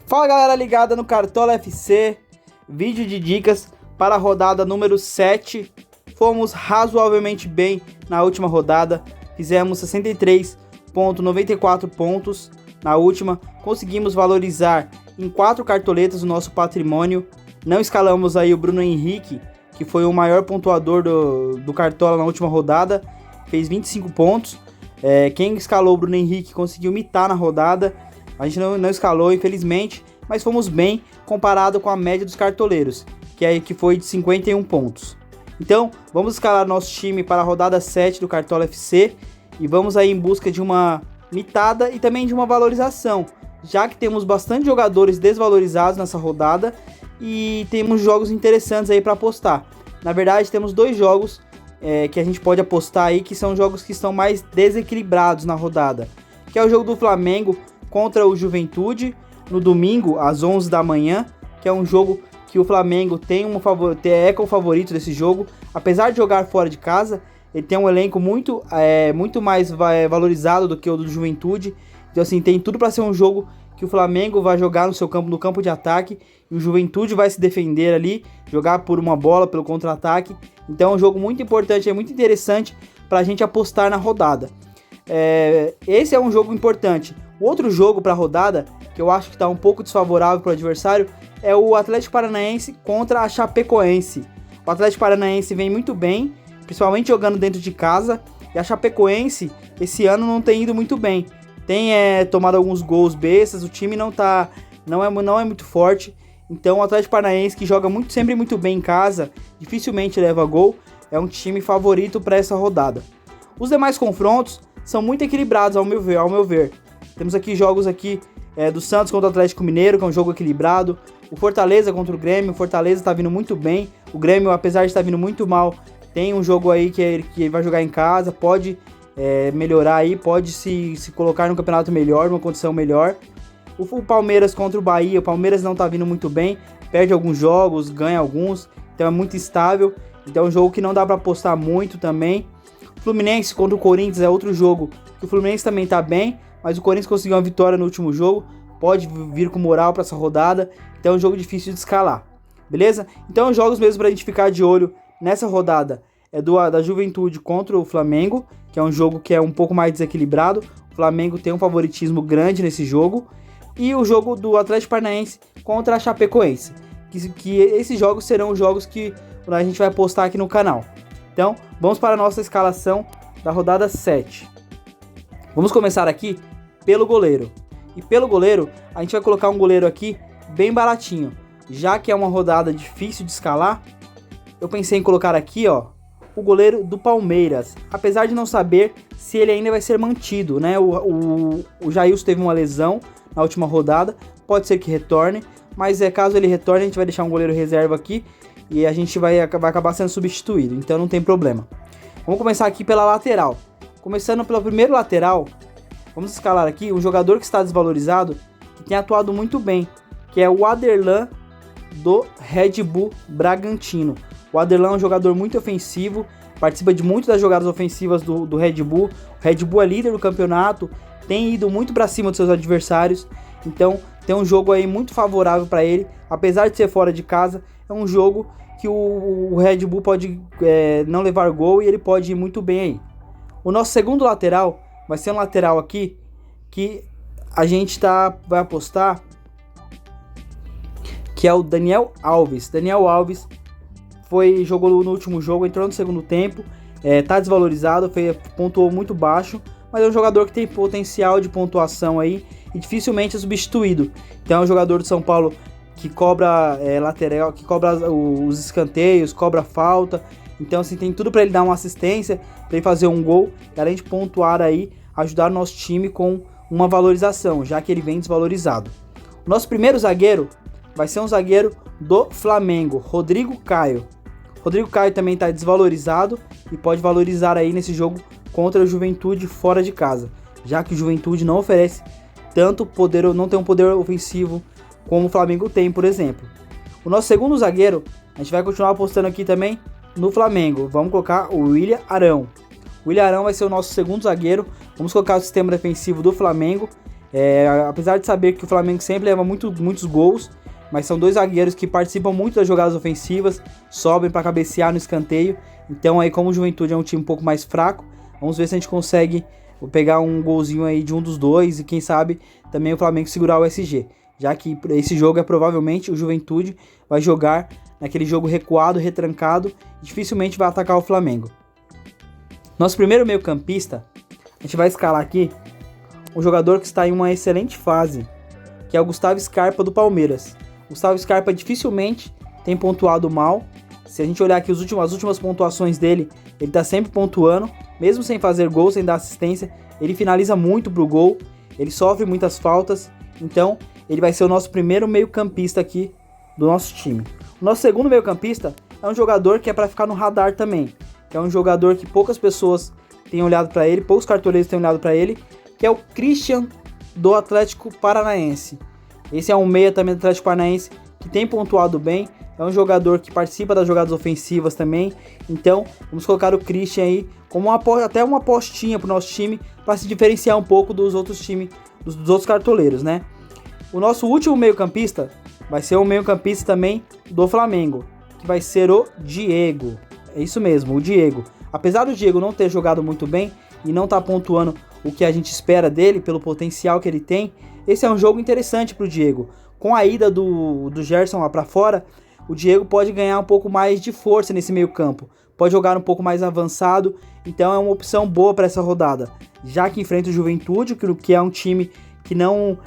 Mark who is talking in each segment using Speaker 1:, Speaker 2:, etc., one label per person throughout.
Speaker 1: Fala galera ligada no Cartola FC, vídeo de dicas para a rodada número 7. Fomos razoavelmente bem na última rodada, fizemos 63,94 pontos na última, conseguimos valorizar em 4 cartoletas o nosso patrimônio, não escalamos aí o Bruno Henrique, que foi o maior pontuador do Cartola na última rodada, fez 25 pontos, quem escalou o Bruno Henrique conseguiu mitar na rodada. A gente não escalou, infelizmente, mas fomos bem comparado com a média dos cartoleiros, que foi de 51 pontos. Então, vamos escalar nosso time para a rodada 7 do Cartola FC e vamos aí em busca de uma mitada e também de uma valorização, já que temos bastante jogadores desvalorizados nessa rodada e temos jogos interessantes aí para apostar. Na verdade, temos 2 jogos que a gente pode apostar aí, que são jogos que estão mais desequilibrados na rodada, que é o jogo do Flamengo contra o Juventude, no domingo, às 11 da manhã, que é um jogo que o Flamengo é o favorito desse jogo. Apesar de jogar fora de casa, ele tem um elenco muito mais valorizado do que o do Juventude. Então, assim, tem tudo para ser um jogo que o Flamengo vai jogar no campo de ataque, e o Juventude vai se defender ali, jogar por uma bola, pelo contra-ataque. Então é um jogo muito importante, é muito interessante para a gente apostar na rodada. Esse é um jogo importante. O outro jogo para a rodada, que eu acho que está um pouco desfavorável para o adversário, é o Atlético Paranaense contra a Chapecoense. O Atlético Paranaense vem muito bem, principalmente jogando dentro de casa, e a Chapecoense esse ano não tem ido muito bem. Tem tomado alguns gols bestas, o time não é muito forte. Então o Atlético Paranaense, que joga sempre muito bem em casa, dificilmente leva gol, é um time favorito para essa rodada. Os demais confrontos são muito equilibrados ao meu ver. Temos aqui jogos do Santos contra o Atlético Mineiro, que é um jogo equilibrado. O Fortaleza contra o Grêmio, o Fortaleza está vindo muito bem. O Grêmio, apesar de estar vindo muito mal, tem um jogo aí que ele vai jogar em casa, pode melhorar aí, pode se colocar no campeonato melhor, numa condição melhor. O Palmeiras contra o Bahia, o Palmeiras não está vindo muito bem, perde alguns jogos, ganha alguns, então é muito instável. Então é um jogo que não dá para apostar muito também. O Fluminense contra o Corinthians é outro jogo que o Fluminense também está bem, mas o Corinthians conseguiu uma vitória no último jogo, pode vir com moral para essa rodada, então é um jogo difícil de escalar, beleza? Então os jogos mesmo para a gente ficar de olho nessa rodada é da Juventude contra o Flamengo, que é um jogo que é um pouco mais desequilibrado, o Flamengo tem um favoritismo grande nesse jogo, e o jogo do Atlético Paranaense contra a Chapecoense, que esses jogos serão os jogos que a gente vai apostar aqui no canal. Então vamos para a nossa escalação da rodada 7. Vamos começar aqui pelo goleiro. E pelo goleiro, a gente vai colocar um goleiro aqui bem baratinho. Já que é uma rodada difícil de escalar, eu pensei em colocar aqui, o goleiro do Palmeiras. Apesar de não saber se ele ainda vai ser mantido, né? O Jailson teve uma lesão na última rodada, pode ser que retorne, mas caso ele retorne, a gente vai deixar um goleiro reserva aqui e a gente vai acabar sendo substituído, então não tem problema. Vamos começar aqui pela lateral. Começando pelo primeiro lateral, vamos escalar aqui um jogador que está desvalorizado, que tem atuado muito bem, que é o Aderlan do Red Bull Bragantino. O Aderlan é um jogador muito ofensivo, participa de muitas das jogadas ofensivas do Red Bull. O Red Bull é líder do campeonato, tem ido muito para cima dos seus adversários, então tem um jogo aí muito favorável para ele. Apesar de ser fora de casa, é um jogo que o Red Bull pode não levar gol e ele pode ir muito bem aí. O nosso segundo lateral vai ser um lateral aqui que a gente vai apostar, que é o Daniel Alves. Daniel Alves jogou no último jogo, entrou no segundo tempo, tá desvalorizado, pontuou muito baixo, mas é um jogador que tem potencial de pontuação aí e dificilmente é substituído. Então é um jogador do São Paulo que cobra lateral, que cobra os escanteios, cobra falta. Então assim, tem tudo para ele dar uma assistência, para ele fazer um gol, e além de pontuar aí, ajudar o nosso time com uma valorização, já que ele vem desvalorizado. O nosso primeiro zagueiro vai ser um zagueiro do Flamengo, Rodrigo Caio. Rodrigo Caio também está desvalorizado e pode valorizar aí nesse jogo contra o Juventude fora de casa, já que o Juventude não oferece tanto poder, não tem um poder ofensivo como o Flamengo tem, por exemplo. O nosso segundo zagueiro, a gente vai continuar apostando aqui também no Flamengo. Vamos colocar o William Arão. O William Arão vai ser o nosso segundo zagueiro. Vamos colocar o sistema defensivo do Flamengo. Apesar de saber que o Flamengo sempre leva muitos gols, mas são dois zagueiros que participam muito das jogadas ofensivas, sobem para cabecear no escanteio. Então aí, como o Juventude é um time um pouco mais fraco, vamos ver se a gente consegue pegar um golzinho aí de um dos dois e quem sabe também o Flamengo segurar o SG. Já que esse jogo provavelmente o Juventude vai jogar naquele jogo recuado, retrancado, e dificilmente vai atacar o Flamengo. Nosso primeiro meio-campista, a gente vai escalar aqui um jogador que está em uma excelente fase, que é o Gustavo Scarpa do Palmeiras. O Gustavo Scarpa dificilmente tem pontuado mal. Se a gente olhar aqui as últimas pontuações dele, ele está sempre pontuando, mesmo sem fazer gol, sem dar assistência, ele finaliza muito pro gol, ele sofre muitas faltas, então ele vai ser o nosso primeiro meio-campista aqui do nosso time. O nosso segundo meio-campista é um jogador que é para ficar no radar também, que é um jogador que poucas pessoas têm olhado para ele, poucos cartoleiros têm olhado para ele, que é o Christian do Atlético Paranaense. Esse é um meia também do Atlético Paranaense que tem pontuado bem, é um jogador que participa das jogadas ofensivas também, então vamos colocar o Christian aí como até uma apostinha para o nosso time, para se diferenciar um pouco dos outros times, dos outros cartoleiros, né? O nosso último meio-campista vai ser um meio-campista também do Flamengo, que vai ser o Diego. É isso mesmo, o Diego. Apesar do Diego não ter jogado muito bem e não estar pontuando o que a gente espera dele, pelo potencial que ele tem, esse é um jogo interessante para o Diego. Com a ida do Gerson lá para fora, o Diego pode ganhar um pouco mais de força nesse meio campo, pode jogar um pouco mais avançado, então é uma opção boa para essa rodada, já que enfrenta o Juventude, que é um time que não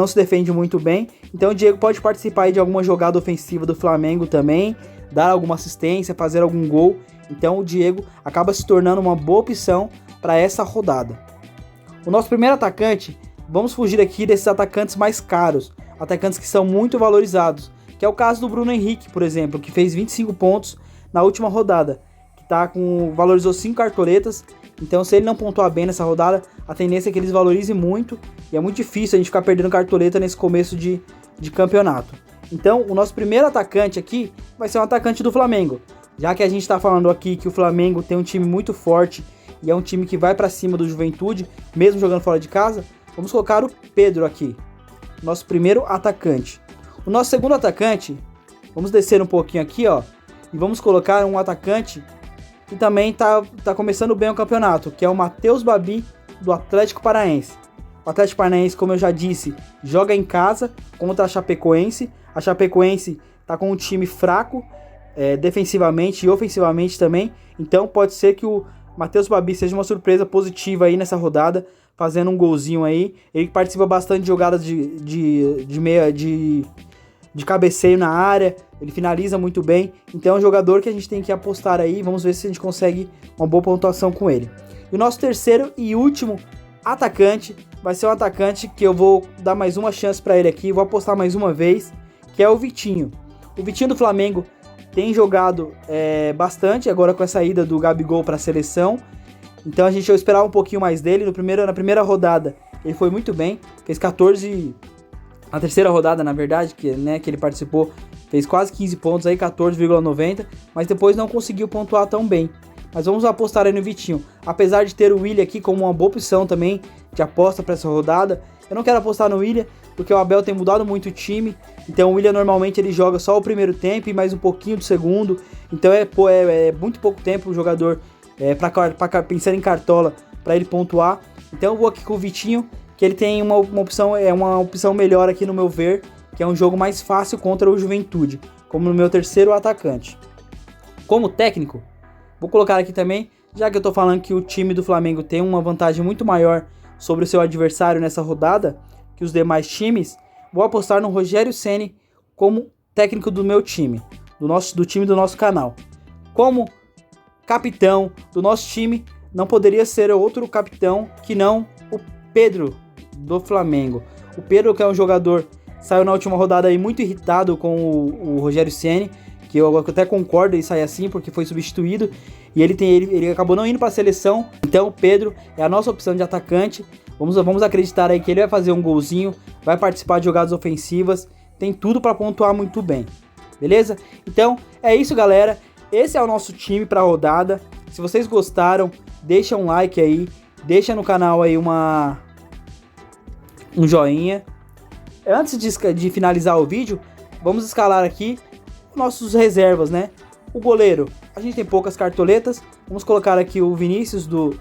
Speaker 1: se defende muito bem, então o Diego pode participar aí de alguma jogada ofensiva do Flamengo também, dar alguma assistência, fazer algum gol, então o Diego acaba se tornando uma boa opção para essa rodada. O nosso primeiro atacante, vamos fugir aqui desses atacantes mais caros, atacantes que são muito valorizados, que é o caso do Bruno Henrique, por exemplo, que fez 25 pontos na última rodada, que valorizou 5 cartoletas, então se ele não pontuar bem nessa rodada, a tendência é que eles valorizem muito, e é muito difícil a gente ficar perdendo cartoleta nesse começo de campeonato. Então o nosso primeiro atacante aqui vai ser um atacante do Flamengo, já que a gente está falando aqui que o Flamengo tem um time muito forte, e é um time que vai para cima do Juventude, mesmo jogando fora de casa, vamos colocar o Pedro aqui, nosso primeiro atacante. O nosso segundo atacante, vamos descer um pouquinho aqui, ó, e vamos colocar um atacante que também tá começando bem o campeonato, que é o Matheus Babi do Atlético Paranaense. O Atlético Paranaense, como eu já disse, joga em casa contra a Chapecoense. A Chapecoense tá com um time fraco, defensivamente e ofensivamente também, então pode ser que o Matheus Babi seja uma surpresa positiva aí nessa rodada, fazendo um golzinho aí. Ele participa bastante de jogadas de cabeceio na área, ele finaliza muito bem, então é um jogador que a gente tem que apostar aí, vamos ver se a gente consegue uma boa pontuação com ele. E o nosso terceiro e último atacante vai ser um atacante que eu vou dar mais uma chance para ele aqui, vou apostar mais uma vez, que é o Vitinho. O Vitinho do Flamengo tem jogado bastante agora com a saída do Gabigol para a seleção, então a gente vai esperar um pouquinho mais dele. Na primeira rodada ele foi muito bem, fez 14, na terceira rodada na verdade, que ele participou, fez quase 15 pontos aí, 14,90, mas depois não conseguiu pontuar tão bem. Mas vamos apostar aí no Vitinho, apesar de ter o Willian aqui como uma boa opção também de aposta para essa rodada. Eu não quero apostar no Willian, porque o Abel tem mudado muito o time, então o Willian normalmente ele joga só o primeiro tempo e mais um pouquinho do segundo, então é muito pouco tempo o jogador para pensar em cartola para ele pontuar. Então eu vou aqui com o Vitinho, que ele tem uma opção melhor aqui no meu ver, que é um jogo mais fácil contra o Juventude, como no meu terceiro atacante. Como técnico, vou colocar aqui também, já que eu tô falando que o time do Flamengo tem uma vantagem muito maior sobre o seu adversário nessa rodada que os demais times, vou apostar no Rogério Ceni como técnico do meu time, do time do nosso canal. Como capitão do nosso time, não poderia ser outro capitão que não o Pedro do Flamengo. O Pedro, que é um jogador, saiu na última rodada aí muito irritado com o Rogério Ceni, que eu até concordo em sair assim, porque foi substituído, e ele acabou não indo para a seleção. Então o Pedro é a nossa opção de atacante. Vamos acreditar aí que ele vai fazer um golzinho, vai participar de jogadas ofensivas, tem tudo para pontuar muito bem, beleza? Então é isso, galera, esse é o nosso time para a rodada. Se vocês gostaram, deixa um like aí, deixa no canal aí um joinha. Antes de finalizar o vídeo, vamos escalar aqui nossos reservas, né? O goleiro, a gente tem poucas cartoletas. Vamos colocar aqui o Vinícius do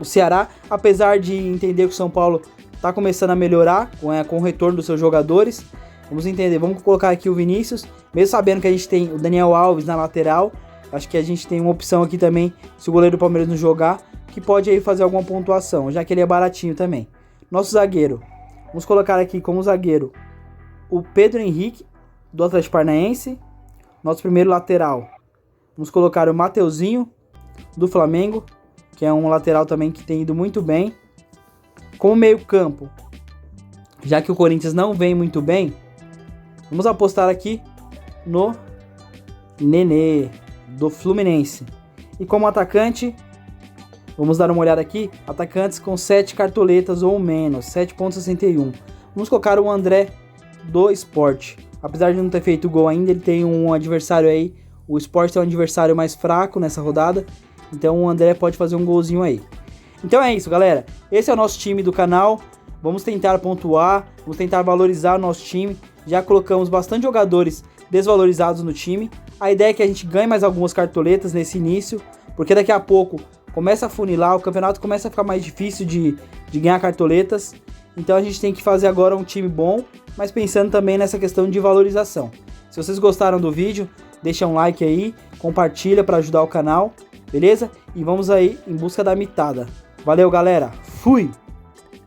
Speaker 1: Ceará. Apesar de entender que o São Paulo está começando a melhorar com o retorno dos seus jogadores. Vamos colocar aqui o Vinícius. Mesmo sabendo que a gente tem o Daniel Alves na lateral. Acho que a gente tem uma opção aqui também, se o goleiro do Palmeiras não jogar, que pode aí fazer alguma pontuação, já que ele é baratinho também. Nosso zagueiro. Vamos colocar aqui como zagueiro o Pedro Henrique, do Atlético Paranaense. Nosso primeiro lateral. Vamos colocar o Mateuzinho, do Flamengo, que é um lateral também que tem ido muito bem. Como meio campo, já que o Corinthians não vem muito bem, vamos apostar aqui no Nenê, do Fluminense. E como atacante, vamos dar uma olhada aqui, atacantes com 7 cartoletas ou menos, 7.61. Vamos colocar o André do Sport. Apesar de não ter feito gol ainda, ele tem um adversário aí. O Sport é um adversário mais fraco nessa rodada. Então o André pode fazer um golzinho aí. Então é isso, galera. Esse é o nosso time do canal. Vamos tentar pontuar, vamos tentar valorizar o nosso time. Já colocamos bastante jogadores desvalorizados no time. A ideia é que a gente ganhe mais algumas cartoletas nesse início, porque daqui a pouco começa a funilar, o campeonato começa a ficar mais difícil de ganhar cartoletas. Então a gente tem que fazer agora um time bom, mas pensando também nessa questão de valorização. Se vocês gostaram do vídeo, deixa um like aí, compartilha para ajudar o canal, beleza? E vamos aí em busca da mitada. Valeu, galera. Fui!